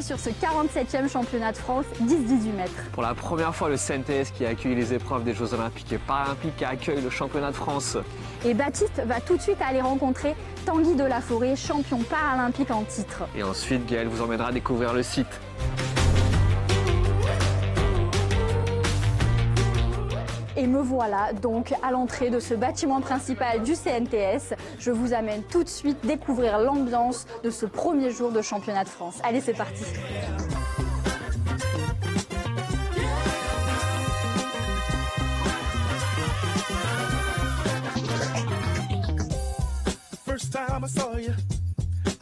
sur ce 47e championnat de France 10-18 mètres. Pour la première fois, le CNTS qui accueille les épreuves des Jeux Olympiques et Paralympiques accueille le championnat de France. Et Baptiste va tout de suite aller rencontrer Tanguy Delaforêt, champion paralympique en titre. Et ensuite, Gaël vous emmènera découvrir le site. Et me voilà donc à l'entrée de ce bâtiment principal du CNTS. Je vous amène tout de suite découvrir l'ambiance de ce premier jour de championnat de France. Allez, c'est parti. First time I saw you,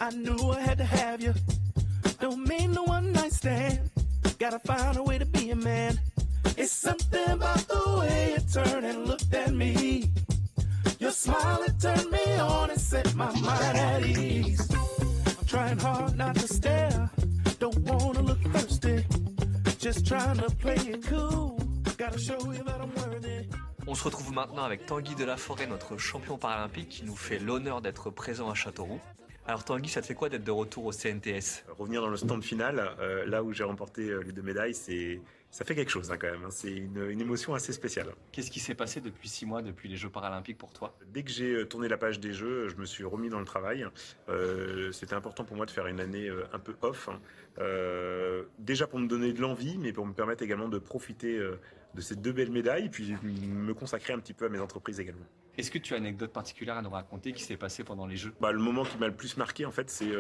I knew I had to have you. Don't mean no one night stand. Gotta find a way to be a man. It's something about the way you turned and looked at me. Your smile, it turned me on and set my mind at ease. I'm trying hard not to stare. Don't wanna look thirsty. Just trying to play it cool. Gotta show you that I'm worthy. On se retrouve maintenant avec Tanguy Delaforêt, notre champion paralympique, qui nous fait l'honneur d'être présent à Châteauroux. Alors Tanguy, ça te fait quoi d'être de retour au CNTS? Revenir dans le stand final, là où j'ai remporté les 2 médailles, ça fait quelque chose quand même. C'est une émotion assez spéciale. Qu'est-ce qui s'est passé depuis 6 mois, depuis les Jeux Paralympiques pour toi? Dès que j'ai tourné la page des Jeux, je me suis remis dans le travail. C'était important pour moi de faire une année un peu off. Déjà pour me donner de l'envie, mais pour me permettre également de profiter de ces 2 belles médailles, puis me consacrer un petit peu à mes entreprises également. Est-ce que tu as une anecdote particulière à nous raconter qui s'est passée pendant les Jeux? Le moment qui m'a le plus marqué, en fait, c'est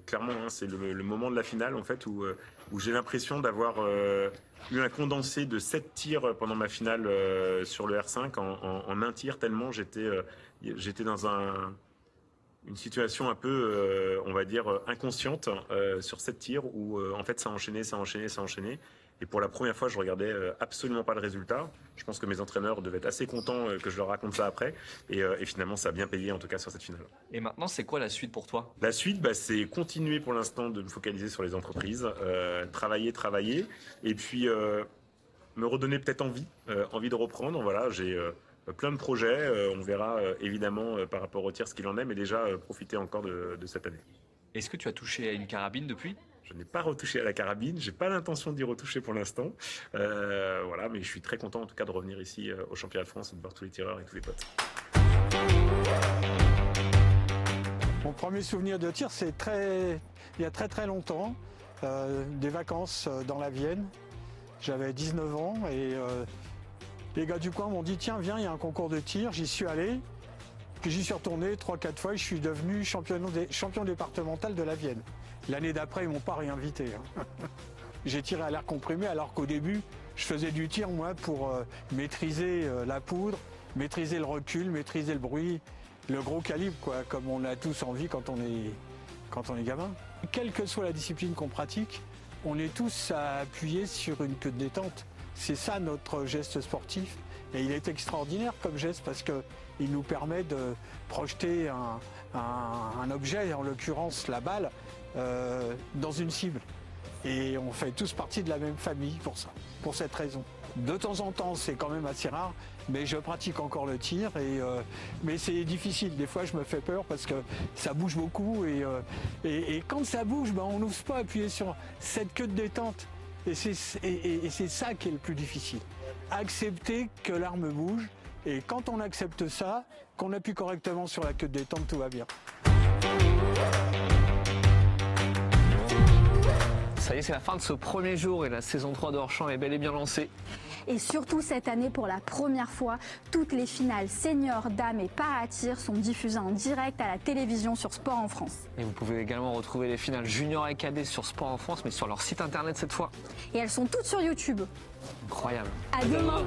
clairement, c'est le moment de la finale, en fait, où j'ai l'impression d'avoir eu un condensé de 7 tirs pendant ma finale sur le R5 en un tir, tellement j'étais dans une situation un peu, on va dire, inconsciente sur 7 tirs où, en fait, ça enchaînait. Et pour la première fois, je regardais absolument pas le résultat. Je pense que mes entraîneurs devaient être assez contents que je leur raconte ça après. Et finalement, ça a bien payé, en tout cas, sur cette finale. Et maintenant, c'est quoi la suite pour toi? La suite, c'est continuer pour l'instant de me focaliser sur les entreprises, travailler. Et puis, me redonner peut-être envie de reprendre. Voilà, j'ai plein de projets. On verra évidemment par rapport au tir ce qu'il en est, mais déjà profiter encore de cette année. Est-ce que tu as touché à une carabine depuis? Je n'ai pas retouché à la carabine, j'ai pas l'intention d'y retoucher pour l'instant. Voilà, mais je suis très content en tout cas de revenir ici au championnat de France et de voir tous les tireurs et tous les potes. Mon premier souvenir de tir, c'est il y a très longtemps, des vacances dans la Vienne. J'avais 19 ans et les gars du coin m'ont dit tiens viens, il y a un concours de tir, j'y suis allé. Puis j'y suis retourné 3-4 fois et je suis devenu champion départemental de la Vienne. L'année d'après, ils m'ont pas réinvité. J'ai tiré à l'air comprimé alors qu'au début, je faisais du tir moi pour maîtriser la poudre, maîtriser le recul, maîtriser le bruit, le gros calibre quoi, comme on a tous envie quand on est gamin. Quelle que soit la discipline qu'on pratique, on est tous à appuyer sur une queue de détente. C'est ça notre geste sportif. Et il est extraordinaire comme geste parce qu'il nous permet de projeter un objet, en l'occurrence la balle, dans une cible. Et on fait tous partie de la même famille pour ça, pour cette raison. De temps en temps, c'est quand même assez rare, mais je pratique encore le tir. Mais c'est difficile, des fois je me fais peur parce que ça bouge beaucoup. Et quand ça bouge, on n'ose pas appuyer sur cette queue de détente. Et c'est ça qui est le plus difficile. Accepter que l'arme bouge, et quand on accepte ça, qu'on appuie correctement sur la queue de détente, tout va bien. Ça y est, c'est la fin de ce premier jour et la saison 3 de Hors-Champ est bel et bien lancée. Et surtout cette année, pour la première fois, toutes les finales seniors, dames et para-tir sont diffusées en direct à la télévision sur Sport en France. Et vous pouvez également retrouver les finales juniors et cadets sur Sport en France, mais sur leur site internet cette fois. Et elles sont toutes sur YouTube. Incroyable. À demain.